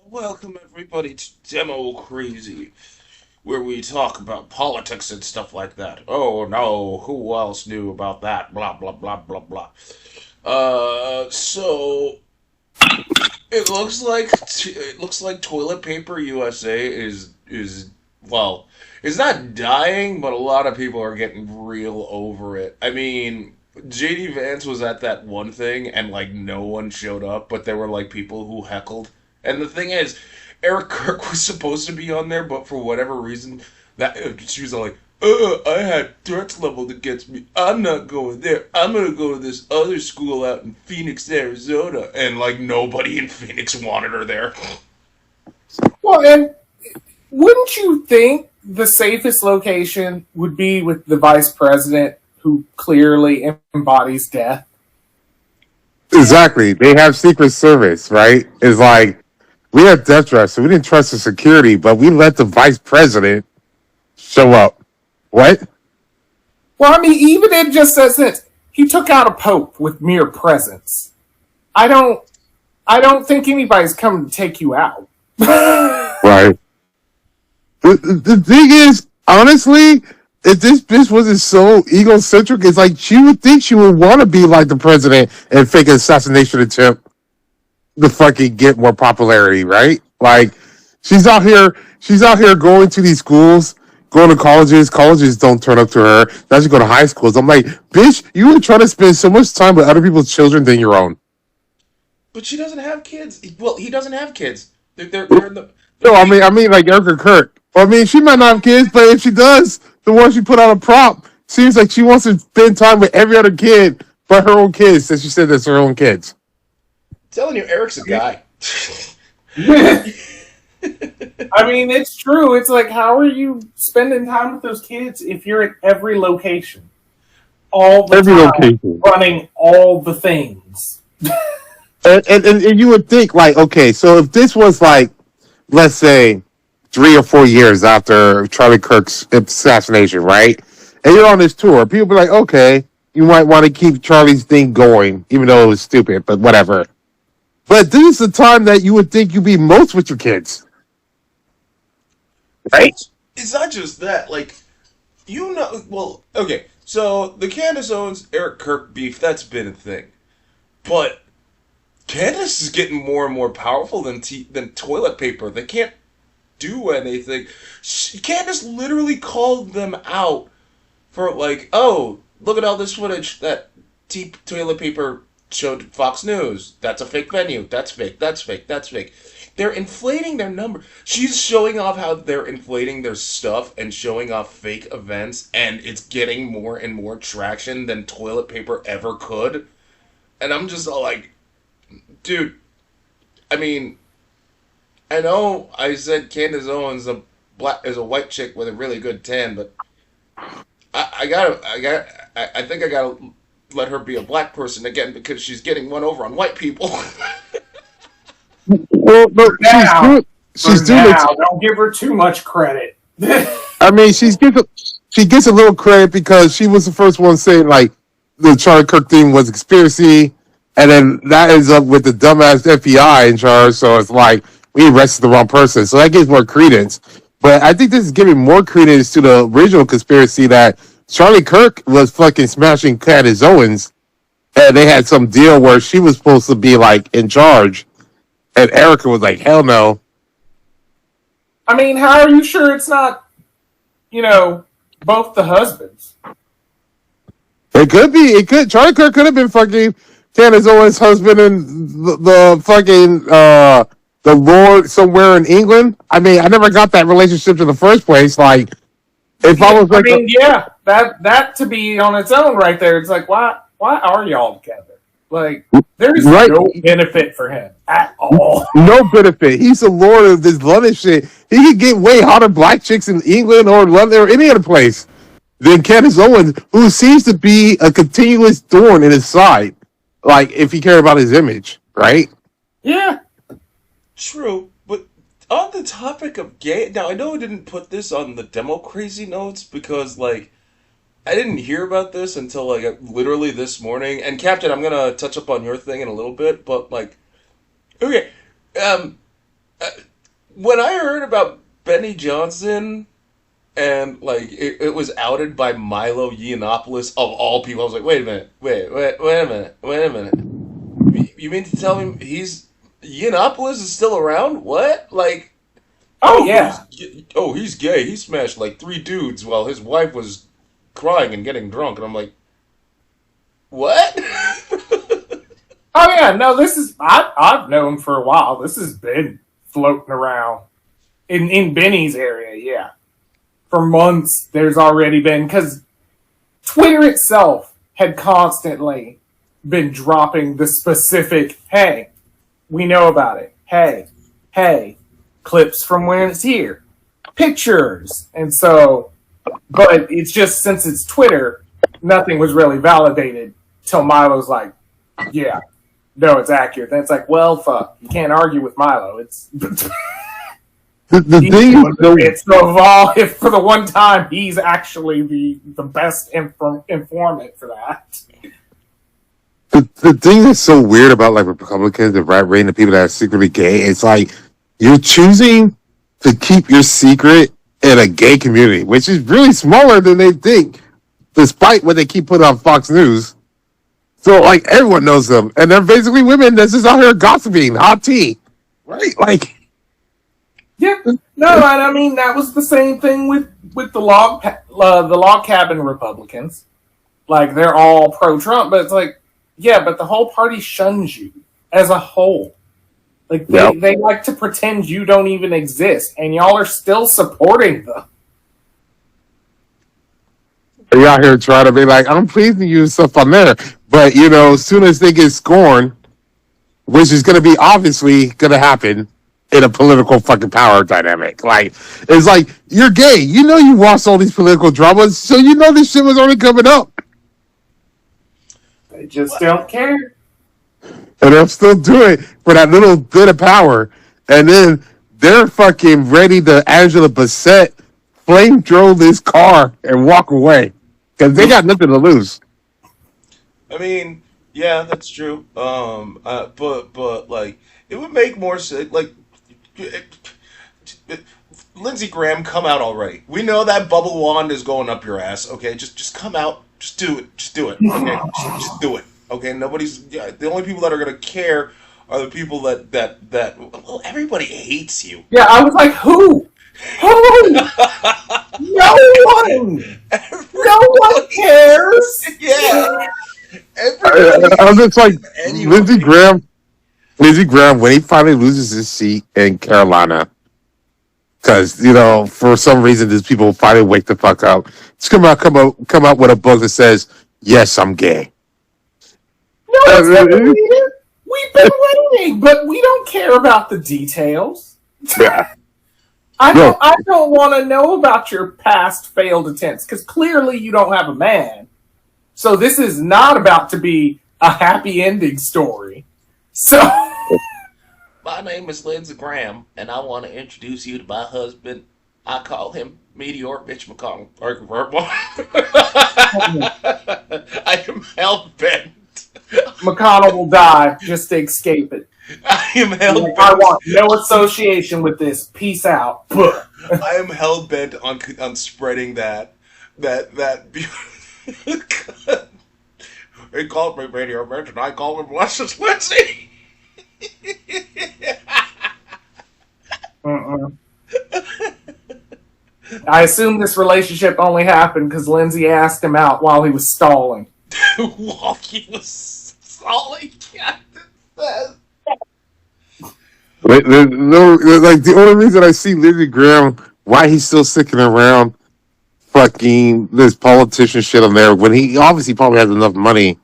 Welcome everybody to Demo Crazy, where we talk about politics and stuff like that. Oh no, who else knew about that? Blah blah blah blah blah. So it looks like Toilet Paper USA is well, it's not dying, but a lot of people are getting real over it. I mean, JD Vance was at that one thing and like no one showed up, but there were like people who heckled. And the thing is, Eric Kirk was supposed to be on there, but for whatever reason, that she was like, I had threats leveled against me. I'm not going there. I'm gonna go to this other school out in Phoenix, Arizona, and like nobody in Phoenix wanted her there. Well, and wouldn't you think the safest location would be with the vice president who clearly embodies death? Exactly. They have Secret Service, right? It's like we have death threats, so we didn't trust the security, but we let the vice president show up. What? Well, I mean, even it just says that he took out a pope with mere presence. I don't, I don't think anybody's coming to take you out. Right. The thing is, honestly, if this bitch wasn't so egocentric, it's like she would think she would want to be like the president and fake an assassination attempt to fucking get more popularity, right? Like she's out here going to these schools, going to colleges. Colleges don't turn up to her. Now she go to high schools. I'm like, bitch, you were trying to spend so much time with other people's children than your own. But she doesn't have kids. Well, he doesn't have kids. They're in the No, big. I mean like Erika Kirk. I mean, she might not have kids, but if she does, the one she put on a prop seems like she wants to spend time with every other kid but her own kids, since she said that's her own kids. Telling you, Eric's a guy. I mean, it's true. It's like, how are you spending time with those kids if you're at every location, all the Every time, location. running all the things? And you would think, like, okay, so if this was like, let's say, 3 or 4 years after Charlie Kirk's assassination, right? And you're on this tour, people be like, okay, you might want to keep Charlie's thing going, even though it was stupid, but whatever. But this is the time that you would think you'd be most with your kids, Well, right? it's not just that. Like, well, okay. So the Candace Owens Eric Kirk beef, that's been a thing. But Candace is getting more and more powerful than toilet paper. They can't do anything. Candace literally called them out for like, oh, look at all this footage that toilet paper showed Fox News. That's a fake venue. That's fake. That's fake. That's fake. They're inflating their number. She's showing off how they're inflating their stuff and showing off fake events, and it's getting more and more traction than toilet paper ever could. And I'm just all like, dude, I mean, I know I said Candace Owens is a white chick with a really good tan, but I think I gotta let her be a black person again because she's getting one over on white people. Well, no, Now, for she's doing it. now, don't give her too much credit. I mean, she gets a little credit because she was the first one saying like the Charlie Kirk thing was a conspiracy, and then that ends up with the dumbass FBI in charge. So it's like we arrested the wrong person. So that gives more credence. But I think this is giving more credence to the original conspiracy that Charlie Kirk was fucking smashing Candace Owens, and they had some deal where she was supposed to be like in charge, and Erica was like, "Hell no." I mean, how are you sure it's not, both the husbands? It could be. It could. Charlie Kirk could have been fucking Candace Owens' husband and the fucking the Lord somewhere in England. I mean, I never got that relationship in the first place. Like, if Yeah, I was I like, mean, yeah, that to be on its own right there. It's like, why are y'all together? Like, there's right, no benefit for him at all. no benefit. He's the Lord of this London shit. He could get way hotter black chicks in England or London or any other place than Candace Owens, who seems to be a continuous thorn in his side. Like, if he cared about his image, right? Yeah, True, but on the topic of gay, now I know I didn't put this on the demo crazy notes because like I didn't hear about this until like literally this morning. And Captain, I'm gonna touch up on your thing in a little bit, but like, okay, um, when I heard about Benny Johnson and like it was outed by Milo Yiannopoulos of all people, I was like, wait a minute, wait a minute. You mean to tell me Yiannopoulos is still around? What? Like, Oh yeah. he's gay. He smashed like 3 dudes while his wife was crying and getting drunk, and I'm like, what? Oh yeah. No, this is I've known for a while. This has been floating around in Benny's area. Yeah, for months. There's already been because Twitter itself had constantly been dropping the specific. Hey, we know about it. Hey, clips from when it's here, pictures, and so. But it's just since it's Twitter, nothing was really validated till Milo's like, yeah, no, it's accurate. Then it's like, well, fuck, you can't argue with Milo. It's The thing is, though, it's so if for the one time he's actually the best informant for that. the thing that's so weird about like Republicans and right wing, the people that are secretly gay, it's like you're choosing to keep your secret in a gay community, which is really smaller than they think, despite what they keep putting on Fox News. So like everyone knows them, and they're basically women that's just out here gossiping, hot tea, right? Like, Yeah, no, I mean that was the same thing with the log cabin Republicans. Like they're all pro Trump, but it's like, yeah, but the whole party shuns you as a whole. Like they like to pretend you don't even exist, and y'all are still supporting them. you're out here trying to be like, I'm pleased to use stuff on there, but you know, as soon as they get scorned, which is going to be obviously going to happen in a political fucking power dynamic. Like, it's like, you're gay. You know you watched all these political dramas, so you know this shit was already coming up. They just don't care. And they'll still do it for that little bit of power. And then they're fucking ready to Angela Bassett flamethrow this car and walk away. Because they got nothing to lose. I mean, yeah, that's true. But like, it would make more sense. Like, Lindsey Graham, come out already. We know that bubble wand is going up your ass. Okay, just come out. Just do it. Just do it. Okay, just do it. Okay, the only people that are gonna care are the people that well, everybody hates you. Yeah, I was like, who? Who? No one. No one cares. Yeah. I'm just like, Anyone. Lindsey Graham, when he finally loses his seat in Carolina, because, you know, for some reason, these people finally wake the fuck up. Just come out with a book that says, yes, I'm gay. No one's gonna read it. We've been waiting, but we don't care about the details. Yeah. I don't want to know about your past failed attempts, because clearly you don't have a man. So this is not about to be a happy ending story. So, My name is Lindsey Graham, and I want to introduce you to my husband. I call him Meteor Mitch McConnell. I am hell bent. McConnell will die just to escape it. I am hell bent. I want no association with this. Peace out. I am hell bent on spreading that. He called me Meteor Mitch, and I call him Luscious Lindsay. I assume this relationship only happened because Lindsay asked him out while he was stalling. While he was stalling, Like the only reason I see Lindsey Graham, why he's still sticking around fucking this politician shit on there when he obviously probably has enough money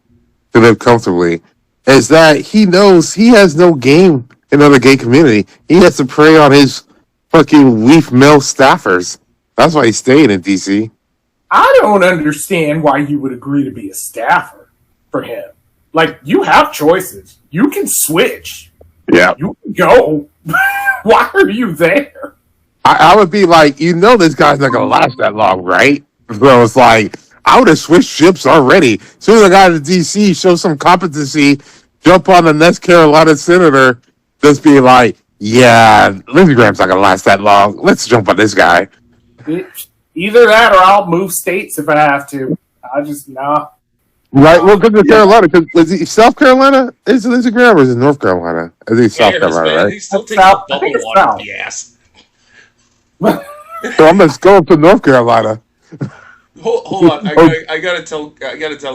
to live comfortably, is that he knows he has no game in the gay community. He has to prey on his fucking weak male staffers. That's why he's staying in DC. I don't understand why you would agree to be a staffer for him. Like, you have choices. You can switch. Yeah. You can go. Why are you there? I would be like, you know, this guy's not gonna last that long, right? So it's like, I would have switched ships already. As soon as I got to DC, show some competency, jump on the next Carolina senator, just be like, yeah, Lindsey Graham's not gonna last that long. Let's jump on this guy. Either that or I'll move states if I have to. I just, nah. Right, well, because of Carolina, because was he South Carolina? Is it Lindsey Graham or is it North Carolina? I think South Carolina, man. right? He's still That's taking South. the I think bubble it's water South. up the ass. So I'm gonna go up to North Carolina. Hold on, I gotta tell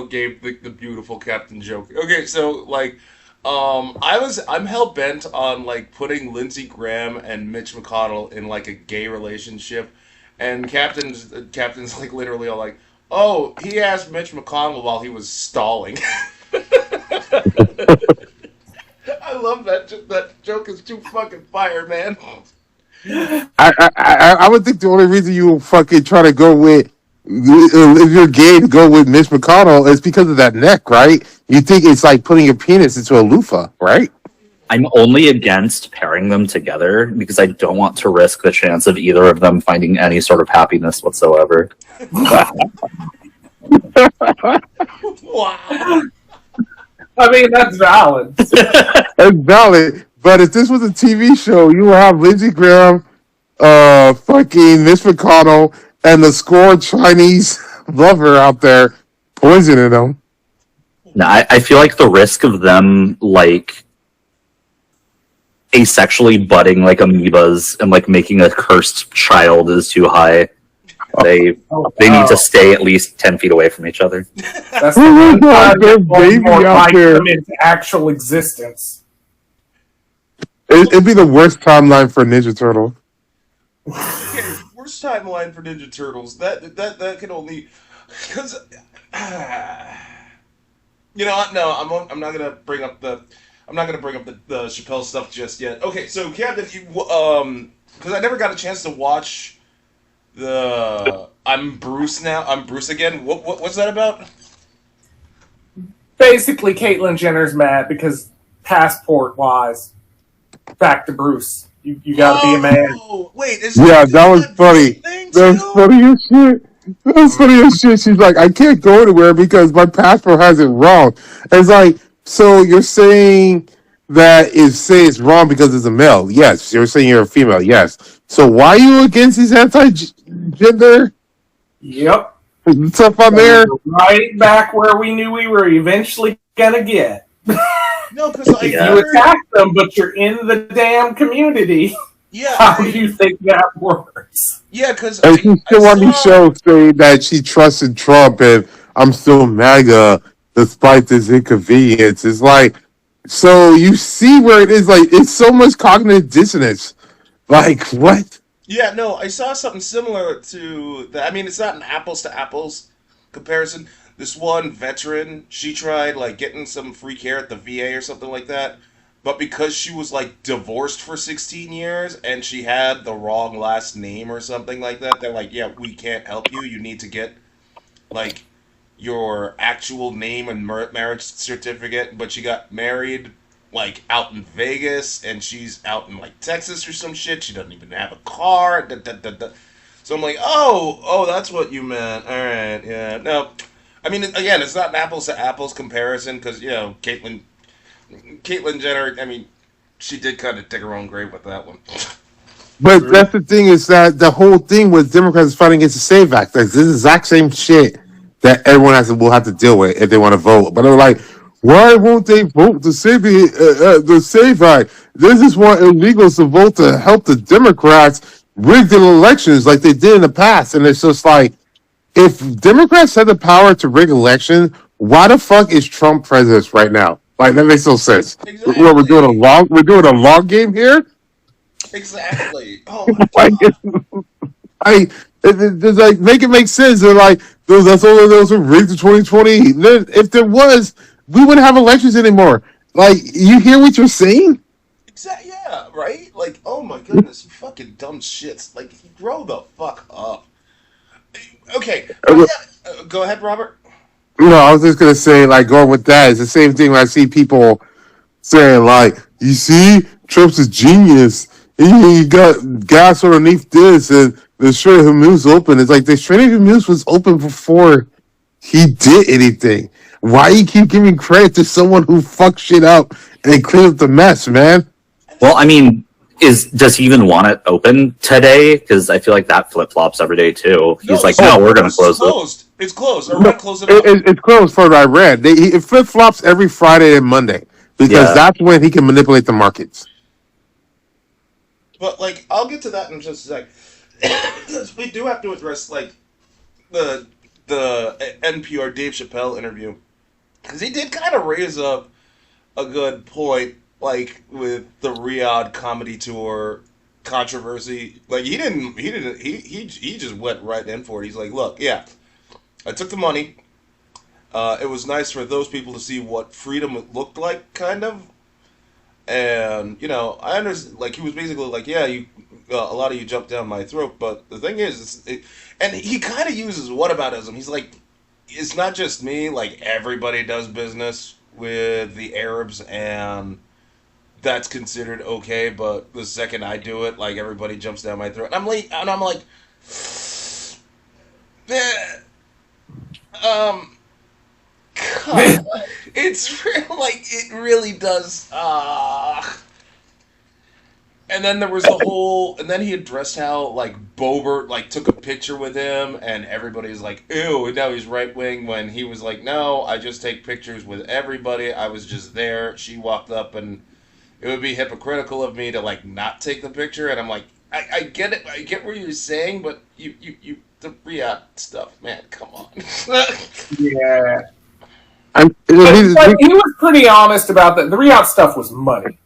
Gabe the beautiful Captain joke. Okay, so like, I'm hell bent on like putting Lindsey Graham and Mitch McConnell in like a gay relationship, and Captain's like literally all like, oh, he asked Mitch McConnell while he was stalling. I love that joke is too fucking fire, man. I would think the only reason you fucking try to go with if you're gay to go with Mitch McConnell is because of that neck, right? You think it's like putting your penis into a loofah, right? I'm only against pairing them together because I don't want to risk the chance of either of them finding any sort of happiness whatsoever. Wow. I mean, that's valid. It's valid. But if this was a TV show, you would have Lindsey Graham, fucking Mitch McConnell, and the scored Chinese lover out there poisoning them. No, I feel like the risk of them like asexually budding like amoebas and like making a cursed child is too high. They need to stay at least 10 feet away from each other. That's the one time their baby out there. them into actual existence. It'd be the worst timeline for Ninja Turtle. Okay, worst timeline for Ninja Turtles. That can only because you know what? No, I'm not gonna bring up the Chappelle stuff just yet. Okay, so Captain, because I never got a chance to watch the I'm Bruce again. What's that about? Basically, Caitlyn Jenner's mad because passport wise. Back to Bruce. You gotta be a man. Oh, wait, Yeah, that was funny. That's funny as shit. That's funny as shit. She's like, I can't go anywhere because my passport has it wrong. And it's like, so you're saying that it's wrong because it's a male? Yes. You're saying you're a female? Yes. So why are you against these anti-gender Yep. stuff on there? Right back where we knew we were eventually gonna get. No, because You attack them, but you're in the damn community. Yeah. How do you think that works? Yeah, because And she's still on these shows saying that she trusted Trump and I'm still MAGA despite this inconvenience. It's like, so you see where it is, like, it's so much cognitive dissonance. Like, what? Yeah, no, I saw something similar to that. I mean, it's not an apples to apples comparison. This one veteran, she tried like getting some free care at the VA or something like that, but because she was like divorced for 16 years and she had the wrong last name or something like that, they're like, yeah, we can't help you. You need to get like your actual name and marriage certificate. But she got married like out in Vegas and she's out in like Texas or some shit. She doesn't even have a car. So I'm like, oh, that's what you meant. All right, yeah, no. I mean, again, it's not an apples to apples comparison because, you know, Caitlyn Jenner, I mean, she did kind of dig her own grave with that one. But that's the thing is that the whole thing with Democrats fighting against the SAVE Act, like, this is the exact same shit that everyone will have to deal with if they want to vote. But they're like, why won't they vote to save the SAVE Act? They just want illegals to vote to help the Democrats rig the elections like they did in the past. And it's just like, if Democrats had the power to rig elections, why the fuck is Trump president right now? Like, that makes no sense. Exactly. We're doing a long game here. Exactly. Oh my god. It's like, make it make sense. They're like, that's all of those who rigged the 2020. If there was, we wouldn't have elections anymore. Like, you hear what you're saying? Exactly. Yeah. Right. Like, oh my goodness, you fucking dumb shits. Like, grow the fuck up. Okay. Go ahead, Robert. No, I was just gonna say, like, going with that, it's the same thing when I see people saying, like, you see, Trump's a genius. He got gas underneath this, and the Strait of Hormuz open. It's like the Strait of Hormuz was open before he did anything. Why you keep giving credit to someone who fucked shit up and cleaned up the mess, man? Well, I mean, does he even want it open today? Because I feel like that flip flops every day too. He's like, no, we're going to close it. It's closed. Iran closed it up. It's closed for what I read. It flip flops every Friday and Monday because that's when he can manipulate the markets. But like, I'll get to that in just a sec. We do have to address like the NPR Dave Chappelle interview because he did kind of raise up a good point, like with the Riyadh comedy tour controversy. Like he just went right in for it. He's like, look, yeah, I took the money. It was nice for those people to see what freedom looked like, kind of. And I understand. Like he was basically like, yeah, a lot of you jumped down my throat. But the thing is, and he kind of uses whataboutism. He's like, it's not just me. Like everybody does business with the Arabs, and that's considered okay. But the second I do it, like everybody jumps down my throat. And I'm like, God, it's real, like it really does. And then there was the whole, and then he addressed how like Bobert like took a picture with him, and everybody's like, ew, and now he's right wing when he was like, no, I just take pictures with everybody. I was just there. She walked up, and it would be hypocritical of me to like not take the picture. And I'm like, I get it, I get what you're saying, but you the Riyadh stuff, man, come on. Yeah. He was pretty honest about that. The Riyadh stuff was money.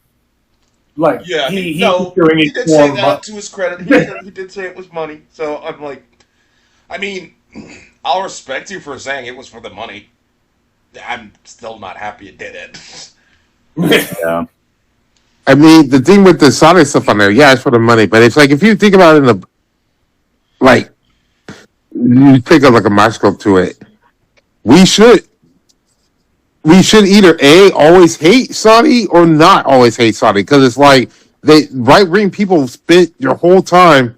Like, yeah, he did say that to his credit. He did say it was money. So I'm like, I mean, I'll respect you for saying it was for the money. I'm still not happy it did it. Yeah. I mean, the thing with the Saudi stuff on there, yeah, it's for the money, but it's like if you think about it you take like a microscope to it. We should either always hate Saudi or not always hate Saudi, because it's like right wing people spent your whole time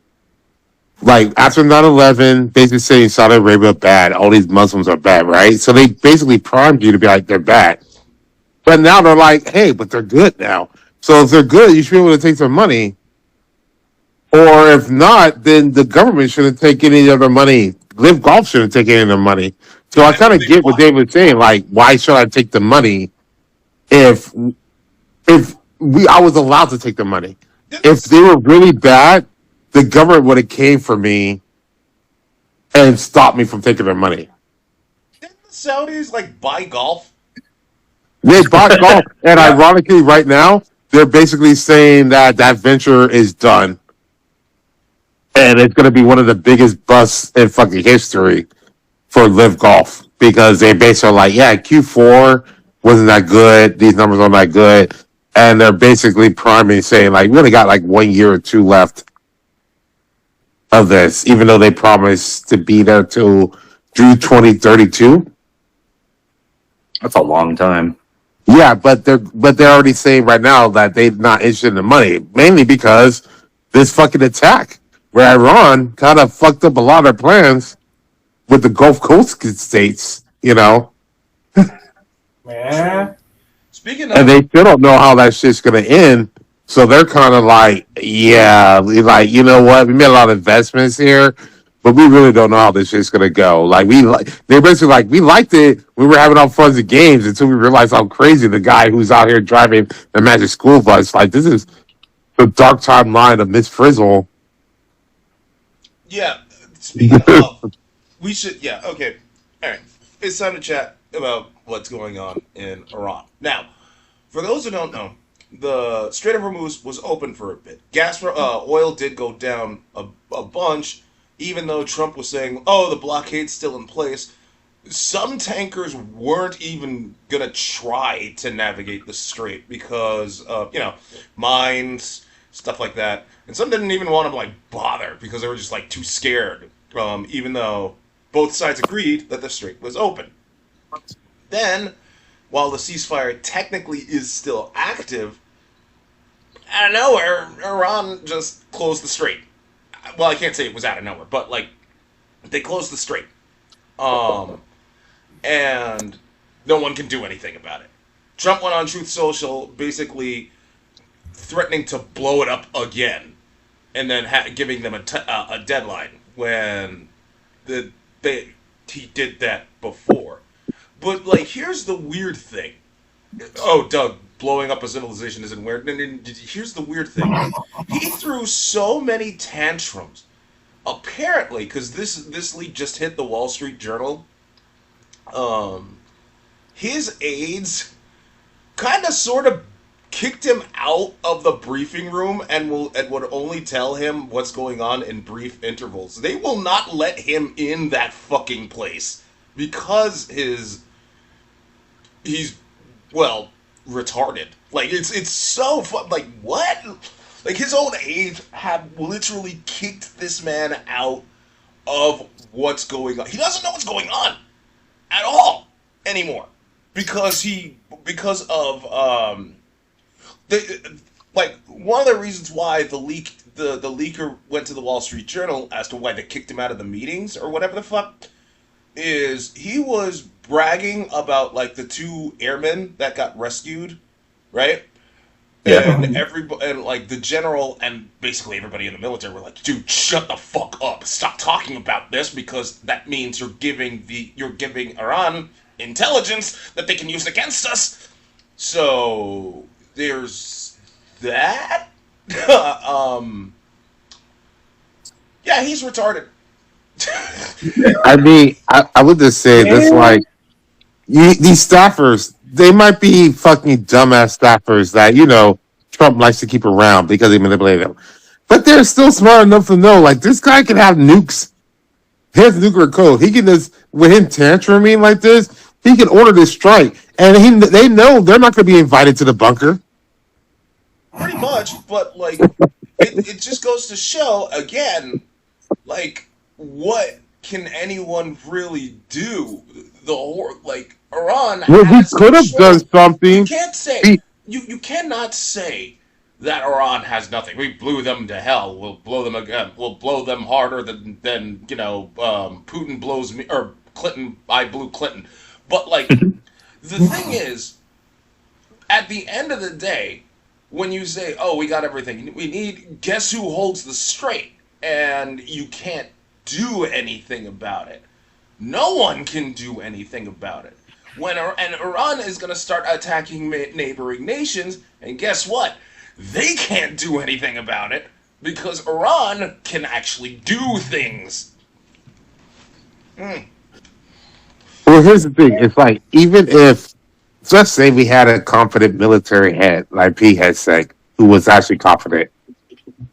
like after 9/11 basically saying Saudi Arabia bad, all these Muslims are bad, right? So they basically primed you to be like they're bad, but now they're like, hey, but they're good now. So if they're good, you should be able to take their money. Or if not, then the government shouldn't take any of their money. Live Golf shouldn't take any of their money. So I kind of get what David was saying. Like, why should I take the money if I was allowed to take the money? If they were really bad, the government would have came for me and stopped me from taking their money. Didn't the Saudis like buy golf? They bought golf, and ironically, right now they're basically saying that venture is done. And it's going to be one of the biggest busts in fucking history for Live Golf, because they basically are like, yeah, Q4 wasn't that good. These numbers aren't that good. And they're basically priming saying, like, we only got like 1 year or two left of this, even though they promised to be there till June 2032. That's a long time. Yeah, but they're already saying right now that they're not interested in the money, mainly because this fucking attack where Iran kind of fucked up a lot of their plans with the Gulf Coast states, Man. Speaking of, and they still don't know how that shit's gonna end. So they're kind of like, yeah, like, you know what? We made a lot of investments here, but we really don't know how this shit's gonna go. Like they're basically like, we liked it. We were having all fun and games until we realized how crazy the guy who's out here driving the magic school bus. Like, this is the dark timeline of Miss Frizzle. yeah. Speaking of, we should. Yeah. Okay. All right. It's time to chat about what's going on in Iran now. For those who don't know, the Strait of Hormuz was open for a bit. Oil did go down a bunch, even though Trump was saying, "Oh, the blockade's still in place." Some tankers weren't even gonna try to navigate the strait because of mines, stuff like that, and some didn't even want to like bother because they were just like too scared. Even though both sides agreed that the strait was open. Then, while the ceasefire technically is still active, out of nowhere, Iran just closed the strait. Well, I can't say it was out of nowhere, but like they closed the strait, and no one can do anything about it. Trump went on Truth Social, basically threatening to blow it up again, and then giving them a deadline when he did that before. But like, here's the weird thing. Oh, Doug, blowing up a civilization isn't weird. Here's the weird thing. He threw so many tantrums. Apparently, because this leak just hit the Wall Street Journal. His aides kind of sort of kicked him out of the briefing room and would only tell him what's going on in brief intervals. They will not let him in that fucking place because he's well retarded. Like it's so fun. Like what? Like his own aides have literally kicked this man out of what's going on. He doesn't know what's going on at all anymore because of like one of the reasons why the leaker went to the Wall Street Journal as to why they kicked him out of the meetings or whatever the fuck is he was bragging about like the 2 airmen that got rescued, right? Yeah. And like the general and basically everybody in the military were like, dude, shut the fuck up. Stop talking about this because that means you're giving Iran intelligence that they can use against us. So there's that. Yeah, he's retarded. I mean, I would just say this, like, these staffers, they might be fucking dumbass staffers that, Trump likes to keep around because they manipulate them. But they're still smart enough to know, like, this guy can have nukes. He has nuclear code. He can just, with him tantruming like this, he can order this strike. And they know they're not going to be invited to the bunker. Pretty much, but, like, it just goes to show, again, like, what can anyone really do? Iran Well, he could have done something. You can't say, you cannot say that Iran has nothing. We blew them to hell. We'll blow them again. We'll blow them harder than Putin blows me, or Clinton, I blew Clinton. But, like, the thing is, at the end of the day, when you say, oh, we got everything we need, guess who holds the strait? And you can't do anything about it. No one can do anything about it. And Iran is going to start attacking neighboring nations, and guess what? They can't do anything about it because Iran can actually do things. Well, here's the thing. It's like, even if, let's say we had a confident military head, like Pete had said, who was actually confident,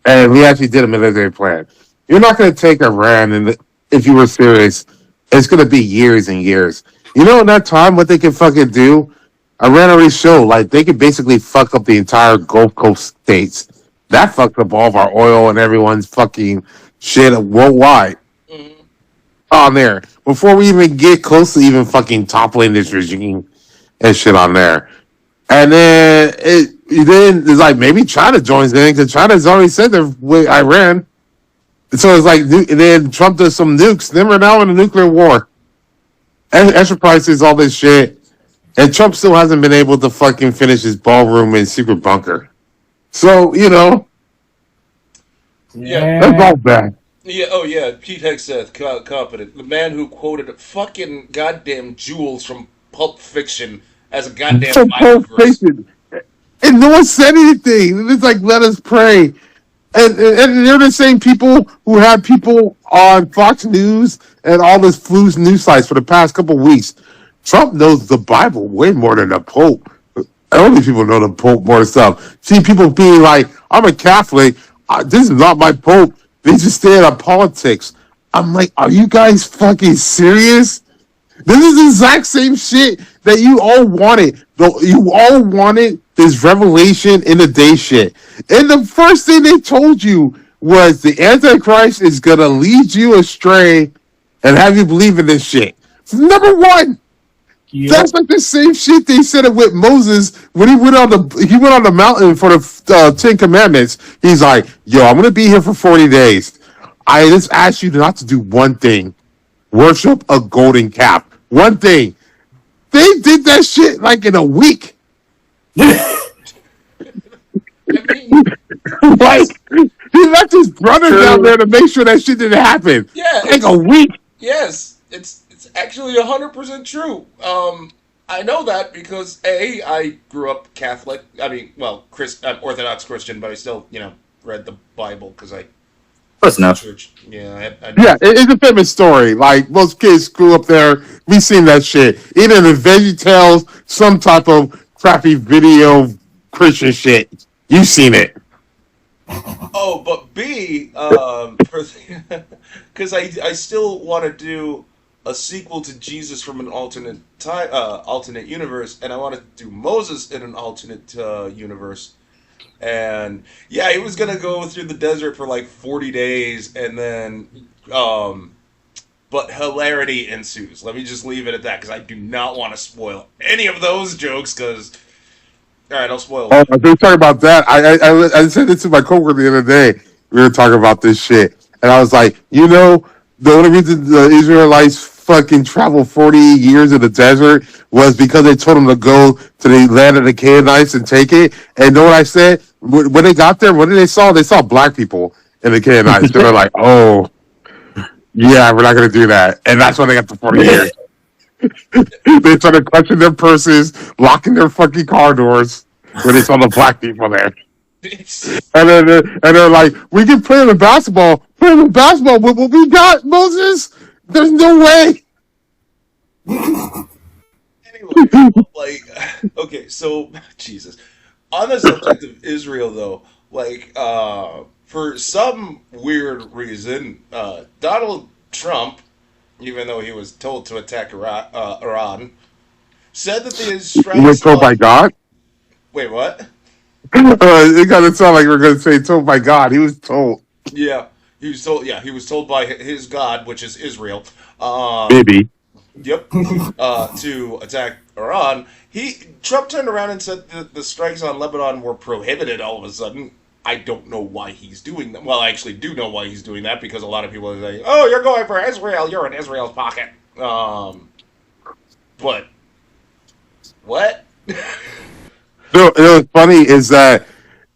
and we actually did a military plan. You're not going to take Iran, and if you were serious, it's going to be years and years. In that time, what they can fucking do, Iran already showed, like, they could basically fuck up the entire Gulf Coast states. That fucked up all of our oil and everyone's fucking shit worldwide. On there. Before we even get close to even fucking toppling this regime and shit on there. And then it's like maybe China joins in because China's already said they're with Iran. So it's like, and then Trump does some nukes. Then we're now in a nuclear war. Extra prices, all this shit. And Trump still hasn't been able to fucking finish his ballroom and secret bunker. So, Yeah. That's all bad. Yeah, oh yeah, Pete Hegseth, competent. The man who quoted fucking goddamn Jules from Pulp Fiction as a goddamn Bible verse. And no one said anything. It's like, let us pray. And they're the same people who had people on Fox News and all this flu's news sites for the past couple of weeks. Trump knows the Bible way more than the Pope. Only people know the Pope more stuff. See people being like, I'm a Catholic. This is not my Pope. They just stay out of politics. I'm like, are you guys fucking serious? This is the exact same shit that you all wanted. You all wanted this revelation in the day shit. And the first thing they told you was the Antichrist is going to lead you astray and have you believe in this shit. Number one. Yep. That's like the same shit they said it with Moses when he went on the mountain for the 10 Commandments. He's like, yo, I'm going to be here for 40 days. I just asked you not to do one thing. Worship a golden calf. One thing. They did that shit like in a week. And mean, Like, he left his brother down there to make sure that shit didn't happen. yeah, Like a week. yes, it's actually 100% true. I know that because I grew up Catholic. I mean, well, I'm Orthodox Christian, but I still, read the Bible because I Close enough. church. Yeah, Yeah, it's a famous story. Like, most kids grew up there. We seen that shit. Either in the Veggie Tales, some type of crappy video Christian shit. You seen it. Oh, but B, because I still want to do a sequel to Jesus from an alternate universe, and I want to do Moses in an alternate universe. And yeah, he was gonna go through the desert for like 40 days, and then, but hilarity ensues. Let me just leave it at that because I do not want to spoil any of those jokes. Because all right, I'll spoil. Oh, if we talking about that, I said this to my coworker the other day. We were talking about this shit, and I was like, the only reason the Israelites fucking traveled 40 years in the desert was because they told them to go to the land of the Canaanites and take it. And you know what I said? When they got there, what did they saw? They saw black people in the Canaanites. They were like, oh, yeah, we're not going to do that. And that's when they got the 40 years. They started clutching their purses, locking their fucking car doors when they saw the black people there. And they're like, we can play the basketball. Play the basketball with what we got, Moses? There's no way. Anyway, like, okay, so Jesus. On the subject of Israel, though, like, for some weird reason, Donald Trump, even though he was told to attack Iran, said that the strikes. You were told by God? Wait, what? It got to sound like we're going to say told by God. He was told. Yeah, he was told. Yeah, he was told by his God, which is Israel. Maybe. Yep. To attack Iran. Trump turned around and said that the strikes on Lebanon were prohibited all of a sudden. I don't know why he's doing that. Well, I actually do know why he's doing that because a lot of people are saying, "Oh, you're going for Israel. You're in Israel's pocket." But what? No, it was funny is that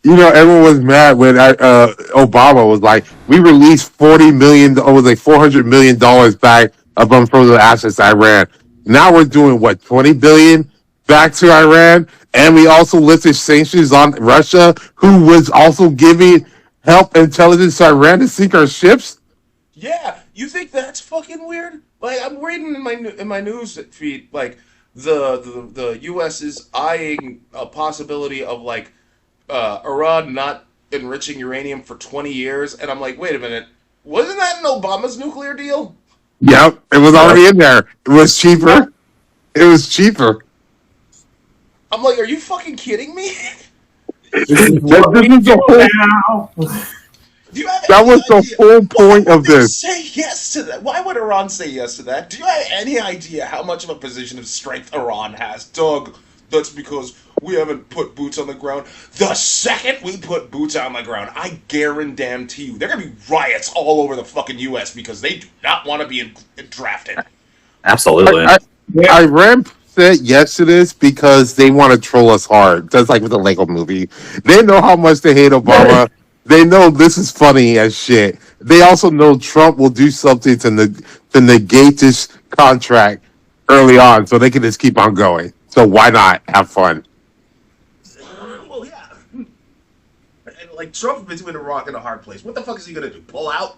everyone was mad when Obama was like, we released $40 million, or was like $400 million back of unfrozen assets to Iran. Now we're doing what, $20 billion back to Iran, and we also lifted sanctions on Russia, who was also giving help intelligence to Iran to sink our ships. Yeah, you think that's fucking weird? Like, I'm reading in my news feed, like, the U.S. is eyeing a possibility of, like, Iran not enriching uranium for 20 years, and I'm like, wait a minute, wasn't that in Obama's nuclear deal? Yep, it was already in there. It was cheaper. It was cheaper. I'm like, are you fucking kidding me? That was the whole point of this. Say yes to that. Why would Iran say yes to that? Do you have any idea how much of a position of strength Iran has? Doug, that's because we haven't put boots on the ground. The second we put boots on the ground, I guarantee you, there are going to be riots all over the fucking U.S. because they do not want to be drafted. Absolutely. Iran said yes to this because they want to troll us hard. Just like with the Lego movie. They know how much they hate Obama. They know this is funny as shit. They also know Trump will do something to negate this contract early on so they can just keep on going. So why not have fun? Well, yeah. And, like, Trump's between a rock and a hard place. What the fuck is he going to do? Pull out?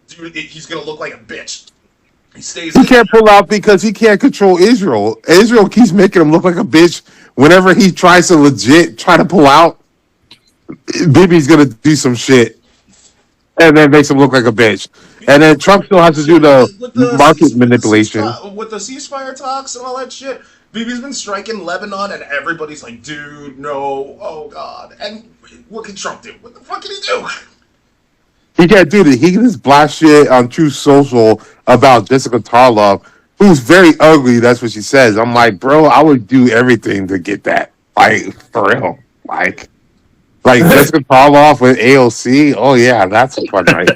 Dude, he's going to look like a bitch. He can't pull out because he can't control Israel. Israel keeps making him look like a bitch whenever he tries to legit try to pull out. Bibi's gonna do some shit, and then makes him look like a bitch. And then Trump still has to do the market manipulation with the ceasefire talks and all that shit. Bibi's been striking Lebanon, and everybody's like, "Dude, no, oh god!" And what can Trump do? What the fuck can he do? He can't do that. He can just blast shit on True Social about Jessica Tarlov, who's very ugly. That's what she says. I'm like, bro, I would do everything to get that. Like, for real. Like Jessica Tarlov with AOC. Oh yeah, that's a fun night.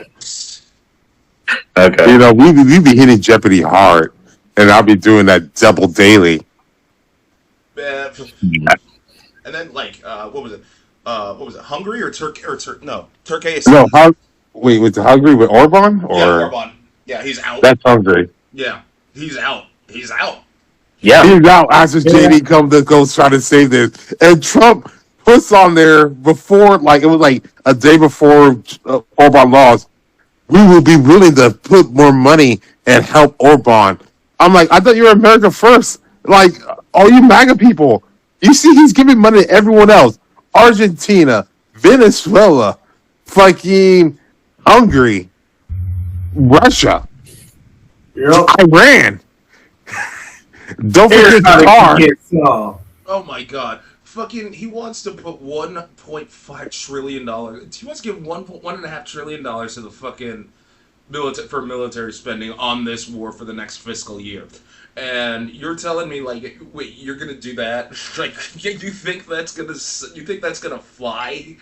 Okay. We be hitting Jeopardy hard, and I'll be doing that double daily. And then, like, what was it? what was it, Hungary or Turkey no, Turkey. No, wait, with the Hungary with Orban Yeah, or Orban. Yeah, he's out. that's Hungary. Yeah, he's out. He's out. Yeah. He's out after Yeah. JD come to go try to save this, and Trump puts on there before, like it was like a day before Orban lost. We will be willing to put more money and help Orban. I'm like, I thought you were America first. Like, all you MAGA people, you see, he's giving money to everyone else: Argentina, Venezuela, fucking Hungary, Russia, Yep. Iran. Don't forget Everybody Qatar. can get some. Oh my god. Fucking, he wants to put $1.5 trillion. He wants to give $1.5 trillion to the fucking military spending on this war for the next fiscal year. And you're telling me, like, wait, you're gonna do that? Like, you think that's gonna fly?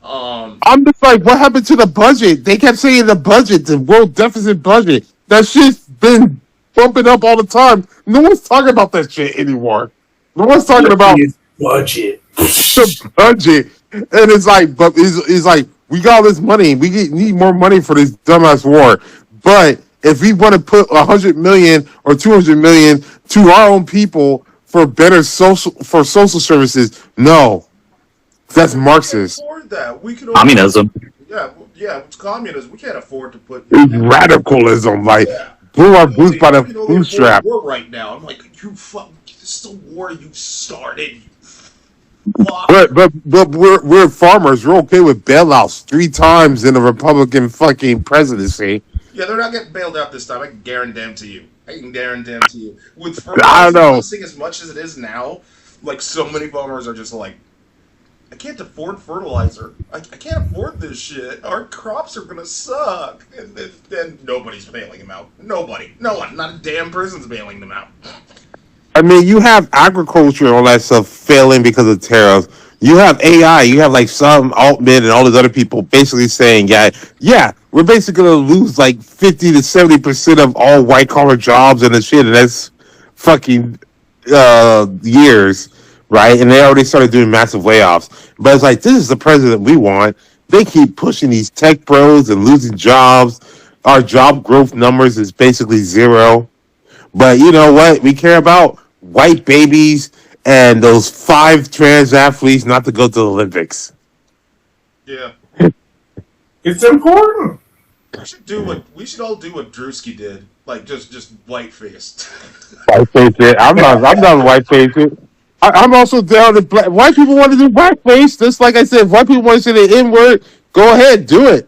I'm just like, what happened to the budget? They kept saying the budget, the world deficit budget. That shit's been bumping up all the time. No one's talking about that shit anymore. No one's talking about His budget. the budget. And it's like, but it's like, we got all this money. We need more money for this dumbass war. But if we want to put 100 million or 200 million to our own people for better social services, no, that's Marxist. Afford that. We could Communism. Yeah, it's communism. We can't afford to put. It's radicalism, like pull our boots by the We can only afford bootstrap. war right now. I'm like, you fuck. This is the war you started. You fuck. But we're farmers. We're okay with bailouts 3 times in a Republican fucking presidency. Yeah, they're not getting bailed out this time. I can guarantee you. With I fertilizer don't know. pricing as much as it is now, like so many farmers are just like, I can't afford fertilizer. I can't afford this shit. Our crops are gonna suck. And then nobody's bailing them out. Nobody. No one. Not a damn person's bailing them out. I mean, you have agriculture and all that stuff failing because of tariffs. You have AI. You have like some Altman and all these other people basically saying, yeah, we're basically going to lose like 50 to 70% of all white collar jobs and the shit. And that's fucking years, right? And they already started doing massive layoffs. But it's like, this is the president we want. They keep pushing these tech bros and losing jobs. Our job growth numbers is basically zero. But you know what? We care about white babies and those 5 trans athletes not to go to the Olympics. Yeah. It's important. We should all do what Drewski did. Like just white faced. White face it. I'm not white face it. I'm also down to black. White people want to do black face. Just like I said, if white people want to say the N word, go ahead, do it.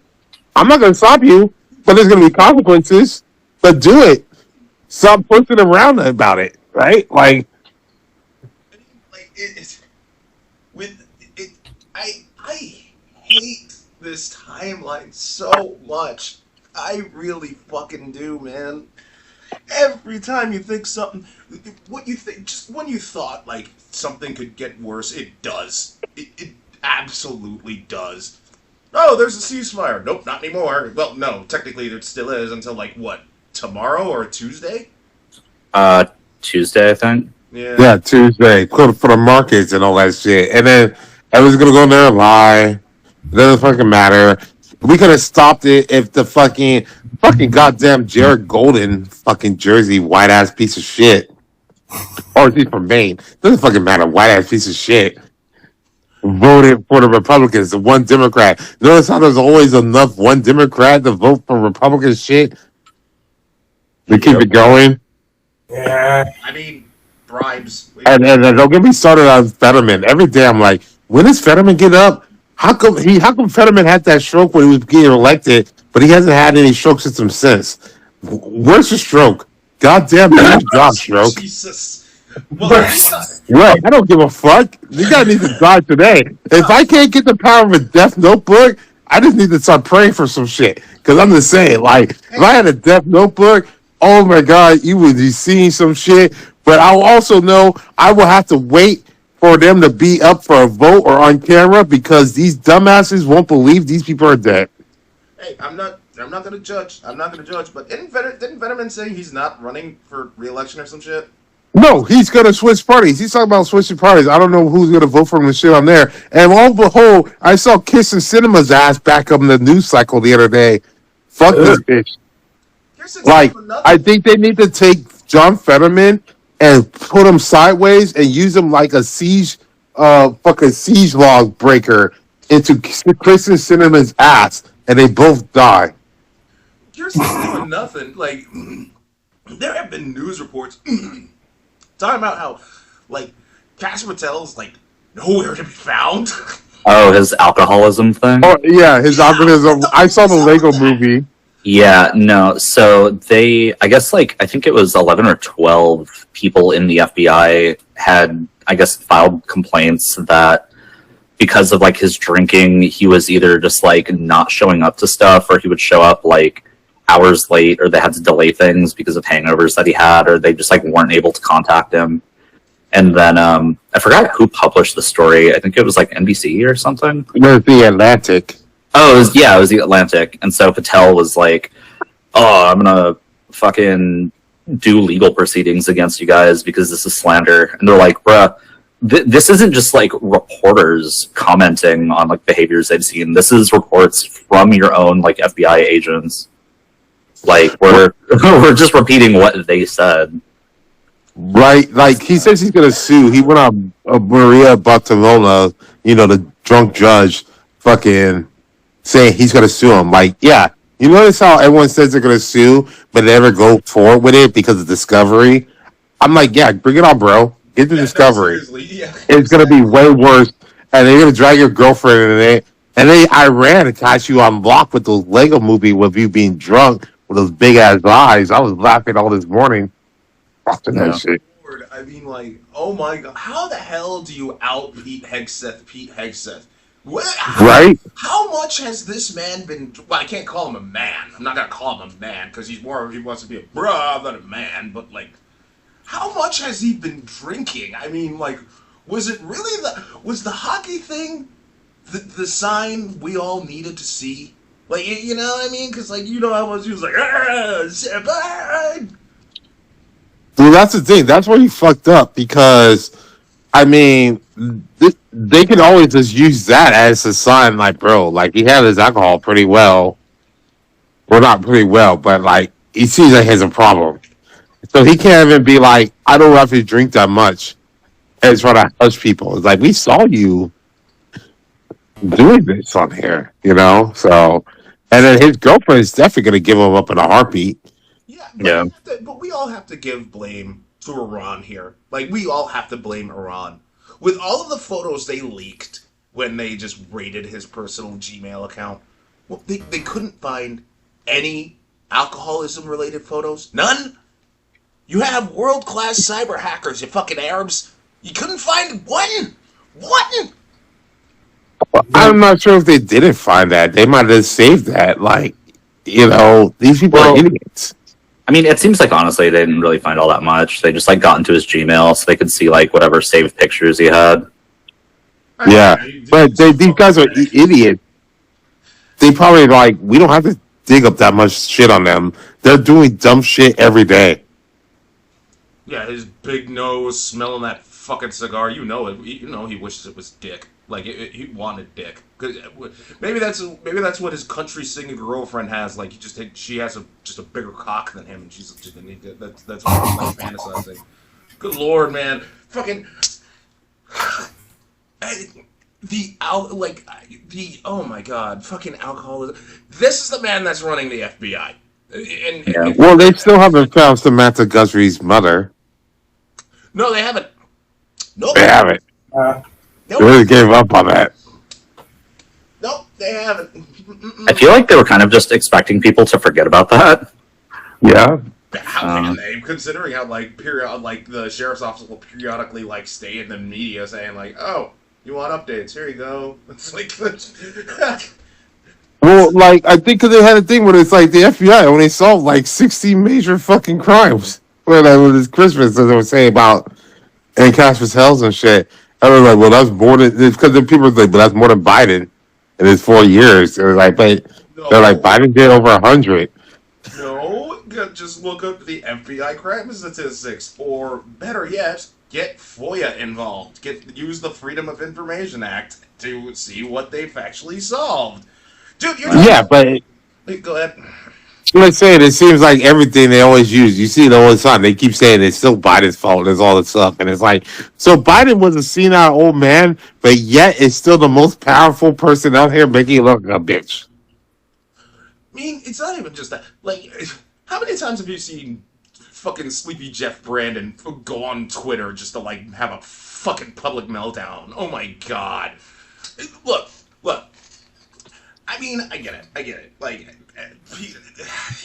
I'm not going to stop you, but there's going to be consequences. But do it. Stop pushing around about it, right? Like I hate this timeline so much. I really fucking do, man. Every time you think something, what you think, just when you thought like something could get worse, it does. It absolutely does. Oh, there's a ceasefire. Nope, not anymore. Well, no, technically there still is until like what, tomorrow or Tuesday? Tuesday, I think. yeah, Tuesday for the markets and all that shit, and then everyone's gonna go in there and lie. It doesn't fucking matter. We could have stopped it if the fucking goddamn Jared Golden fucking Jersey white ass piece of shit, or is he from Maine? Doesn't fucking matter. White ass piece of shit voted for the Republicans. The one Democrat. Notice how there's always enough one Democrat to vote for Republican shit. We keep it going. Yeah. I mean, bribes. And don't get me started on Fetterman. Every day I'm like, when does Fetterman get up? How come Fetterman had that stroke when he was getting elected, but he hasn't had any stroke symptoms since? Where's your stroke? Goddamn, bad job, stroke. Jesus. Well, Well, I don't give a fuck. The guy needs to die today. If I can't get the power of a death notebook, I just need to start praying for some shit. Because I'm just saying, like, if I had a death notebook, oh my God, you would be seeing some shit. But I'll also know I will have to wait for them to be up for a vote or on camera because these dumbasses won't believe these people are dead. hey, I'm not gonna judge. But didn't Fetterman say he's not running for re-election or some shit? No, he's gonna switch parties. He's talking about switching parties. I don't know who's gonna vote for him and shit on there. And lo and behold, I saw Kiss and Cinema's ass back up in the news cycle the other day. Fuck this bitch. Like, I think they need to take John Fetterman and put him sideways and use him like a siege, fucking siege log breaker into Kristen Cinema's ass, and they both die. Kirsten's doing nothing. Like, there have been news reports talking about how, like, Kash Patel's, like, nowhere to be found. Oh, his alcoholism thing? Oh, yeah, his algorithm. I saw the Lego movie. Yeah, no. So I guess, like, I think it was 11 or 12 people in the FBI had, I guess, filed complaints that because of, like, his drinking, he was either just, like, not showing up to stuff, or he would show up, like, hours late, or they had to delay things because of hangovers that he had, or they just, like, weren't able to contact him. And then, I forgot who published the story. I think it was, like, NBC or something. It was the Atlantic. Oh, it was the Atlantic. And so Patel was like, oh, I'm gonna fucking do legal proceedings against you guys because this is slander. And they're like, bruh, this isn't just like reporters commenting on like behaviors they've seen. This is reports from your own like FBI agents. Like, we're just repeating what they said. Right, like he says he's gonna sue. He went on Maria Bartolona, the drunk judge, fucking saying he's gonna sue him. Like, yeah, you notice how everyone says they're gonna sue, but they never go forward with it because of discovery. I'm like, yeah, bring it on, bro. Get the discovery. No, yeah. It's gonna be way worse, and they're gonna drag your girlfriend in it. And then Iran caught you on block with those Lego movie with you being drunk with those big ass eyes. I was laughing all this morning. Watching that shit. I mean, like, oh my god, how the hell do you out Pete Hegseth? Right? How much has this man been? Well, I can't call him a man. I'm not gonna call him a man because he wants to be a bruh than a man. But like, how much has he been drinking? I mean, like, was it really was the hockey thing the sign we all needed to see? Like, you know what I mean? Because like, how much he was like, Well, that's the thing. That's where he fucked up because, I mean, they can always just use that as a sign, like, bro, like, he had his alcohol pretty well. Well, not pretty well, but, like, he seems like he has a problem. So he can't even be like, I don't have to drink that much and try to hush people. It's like, we saw you doing this on here, So, and then his girlfriend is definitely going to give him up in a heartbeat. Yeah. But we all have to give blame to Iran here. Like, we all have to blame Iran. With all of the photos they leaked when they just raided his personal Gmail account, well, they couldn't find any alcoholism-related photos. None? You have world-class cyber hackers, you fucking Arabs. You couldn't find one? One? I'm not sure if they didn't find that. They might have saved that. Like, these people are idiots. I mean, it seems like, honestly, they didn't really find all that much. They just, like, got into his Gmail so they could see, like, whatever saved pictures he had. Yeah, but these guys are idiots. They probably, like, we don't have to dig up that much shit on them. They're doing dumb shit every day. Yeah, his big nose, smelling that fucking cigar. You know it. You know he wishes it was dick. Like, he wanted dick. Cause maybe that's what his country singing girlfriend has. Like, she has just a bigger cock than him, and that's what he's like fantasizing. Good lord, man, fucking oh my god, fucking alcoholism. This is the man that's running the FBI. Well, they still haven't found Samantha Guthrie's mother. No, they haven't. Nope. They haven't. Nope. They really gave up on that. Nope, they haven't. I feel like they were kind of just expecting people to forget about that. Yeah. How can they? Considering how the sheriff's office will periodically like stay in the media saying like, "Oh, you want updates? Here you go." It's like, well, like I think because they had a thing where it's like the FBI only solved like 60 major fucking crimes. Where that was this Christmas, as they were saying about and Kash Patel's and shit. I was like, well, that's more than because then people were like, but that's more than Biden in his 4 years. It was like, but they're like Biden did over 100. No, just look up the FBI crime statistics, or better yet, get FOIA involved. Use the Freedom of Information Act to see what they've actually solved. Dude, you're not. Yeah, but Wait, go ahead. let's say it seems like everything they always use, you see it all the time. They keep saying it's still Biden's fault. It's all this stuff, and it's like, so Biden was a senile old man, but yet is still the most powerful person out here, making it look like a bitch. I mean, it's not even just that. Like, how many times have you seen fucking Sleepy Jeff Brandon go on Twitter just to, like, have a fucking public meltdown? Oh my god. Look. I mean, I get it. Like,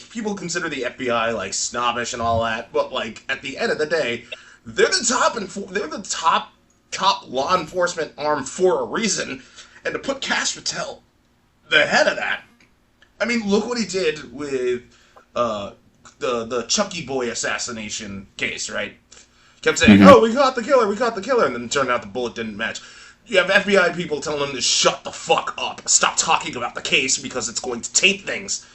people consider the FBI, like, snobbish and all that, but, like, at the end of the day, they're the top law enforcement arm for a reason, and to put Kash Patel, the head of that, I mean, look what he did with the Chucky Boy assassination case, right? Kept saying, "Oh, we got the killer," and then it turned out the bullet didn't match. You have FBI people telling him to shut the fuck up, stop talking about the case because it's going to taint things.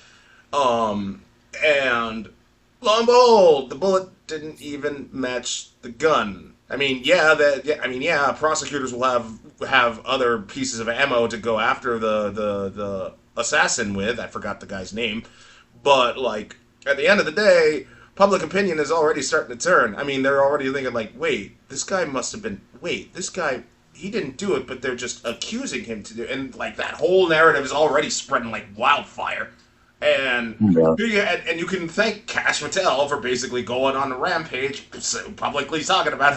And lo and behold, the bullet didn't even match the gun. I mean, prosecutors will have other pieces of ammo to go after the assassin with. I forgot the guy's name, but like at the end of the day, public opinion is already starting to turn. I mean, they're already thinking like, wait, this guy he didn't do it, but they're just accusing him to do it. And like that whole narrative is already spreading like wildfire. And you can thank Kash Patel for basically going on a rampage, publicly talking about,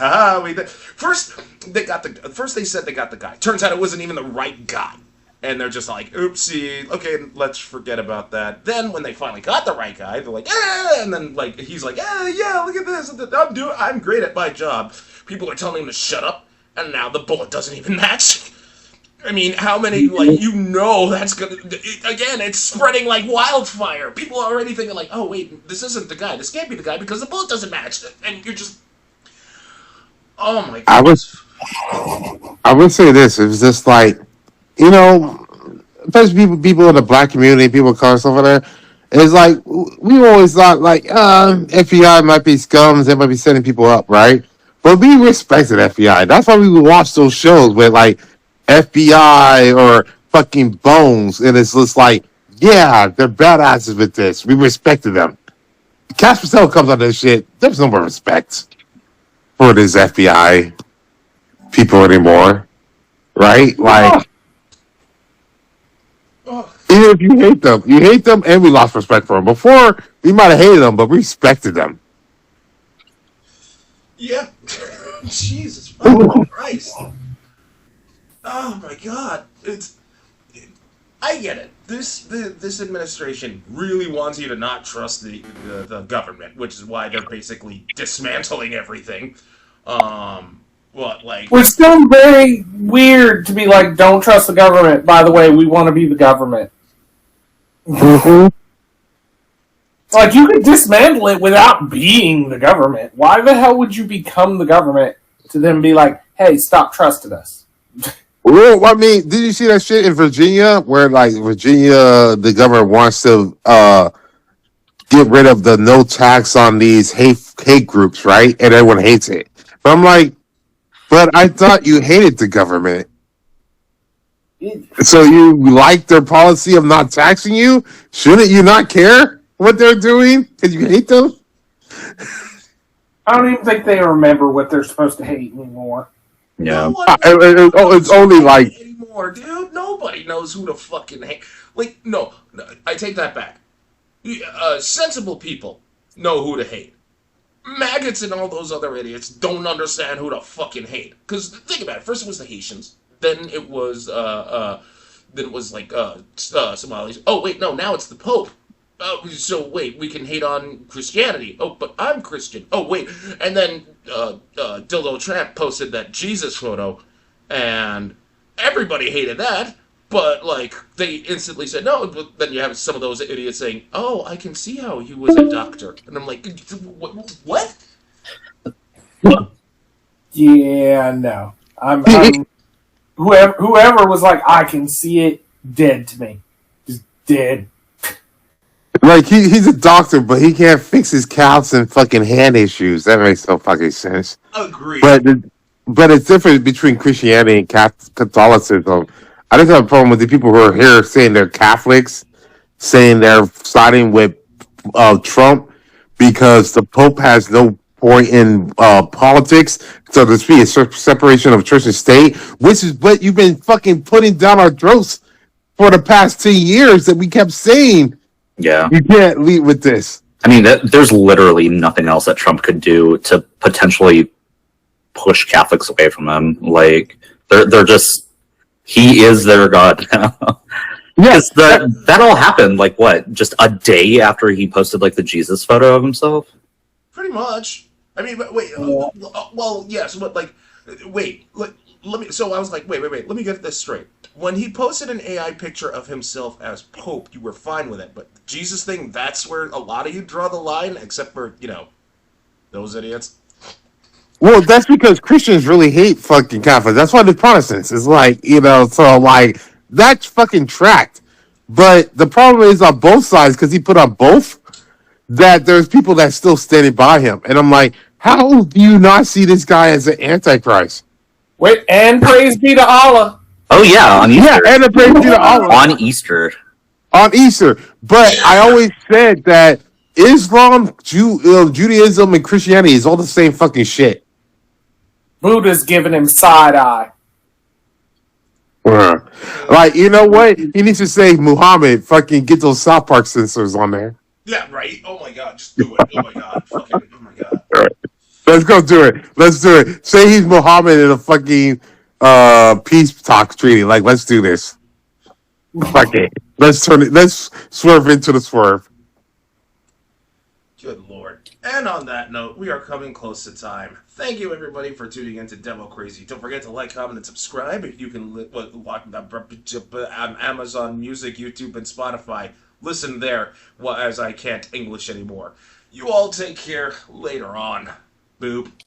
first they said they got the guy. Turns out it wasn't even the right guy. And they're just like, oopsie, okay, let's forget about that. Then when they finally got the right guy, they're like, and then like he's like, yeah, look at this, I'm great at my job. People are telling him to shut up, and now the bullet doesn't even match. I mean, how many, that's gonna, again, it's spreading like wildfire. People are already thinking like, oh wait, this isn't the guy, this can't be the guy because the bullet doesn't match. And you're just, oh my god. I would say this, it's just like, especially people in the black community, people of color, stuff like that. It's like we always thought like FBI might be scums, they might be setting people up, right? But we respected FBI. That's why we would watch those shows with like FBI or fucking Bones, and it's just like, yeah, they're badasses with this. We respected them. Kash Patel comes on this shit. There's no more respect for this FBI people anymore, right? Like. Even if you hate them, and we lost respect for them. Before, we might have hated them, but we respected them. Yeah. Jesus fucking Christ. Oh my god. I get it. This administration really wants you to not trust the government, which is why they're basically dismantling everything. Which sounds very weird to be like, don't trust the government. By the way, we want to be the government. Mm-hmm. Like, you could dismantle it without being the government. Why the hell would you become the government to then be like, hey, stop trusting us? Well, I mean, did you see that shit in Virginia where, like, the government wants to get rid of the no tax on these hate groups, right? And everyone hates it. But I'm like, but I thought you hated the government. So you like their policy of not taxing you? Shouldn't you not care what they're doing because you hate them? I don't even think they remember what they're supposed to hate anymore. Yeah. It's only like anymore, dude. Nobody knows who to fucking hate. Like, no, I take that back. Sensible people know who to hate. Maggots and all those other idiots don't understand who to fucking hate. Because think about it. First it was the Haitians. Then it was Somalis. Oh wait, no. Now it's the Pope. So wait, we can hate on Christianity. Oh, but I'm Christian. Oh wait, and then Dildo Tramp posted that Jesus photo, and everybody hated that. But like they instantly said no. But then you have some of those idiots saying, "Oh, I can see how he was a doctor," and I'm like, "What?" Yeah, no. I'm whoever was like, I can see it, dead to me, just dead. Like he's a doctor, but he can't fix his calves and fucking hand issues. That makes no fucking sense. Agreed. But it's different between Christianity and Catholicism. I just have a problem with the people who are here saying they're Catholics, saying they're siding with Trump because the Pope has no point in politics. So there's be a separation of church and state, which is what you've been fucking putting down our throats for the past 10 years that we kept saying. Yeah. You can't lead with this. I mean, there's literally nothing else that Trump could do to potentially push Catholics away from him. Like, they're just, he is their god now. Yes, that all happened, like, what, just a day after he posted, like, the Jesus photo of himself? Pretty much. I mean, but wait. Well, yes, but like, wait. Let me. So I was like, wait. Let me get this straight. When he posted an AI picture of himself as Pope, you were fine with it, but the Jesus thing, that's where a lot of you draw the line, except for, those idiots. Well, that's because Christians really hate fucking Catholics. That's why the Protestants is like, so like, that's fucking tracked. But the problem is on both sides, because he put on both, that there's people that still standing by him. And I'm like, how do you not see this guy as an antichrist? Wait, and praise be to Allah. Oh, yeah, on Easter. Yeah, and a praise be to Allah. On Easter. On Easter. But I always said that Islam, Judaism, and Christianity is all the same fucking shit. Buddha's giving him side eye. Like, you know what? He needs to say, Muhammad, fucking get those South Park censors on there. Yeah, right. Oh my god, just do it. Oh my god, fucking. Oh my god. All right. Let's go do it. Let's do it. Say he's Muhammad in a fucking peace talk treaty. Like, let's do this. Fuck it. Let's turn it. Let's swerve into the swerve. Good lord. And on that note, we are coming close to time. Thank you, everybody, for tuning in to Demo Crazy. Don't forget to like, comment, and subscribe. You can watch Amazon Music, YouTube, and Spotify. Listen there, as I can't English anymore. You all take care. Later on. Boop.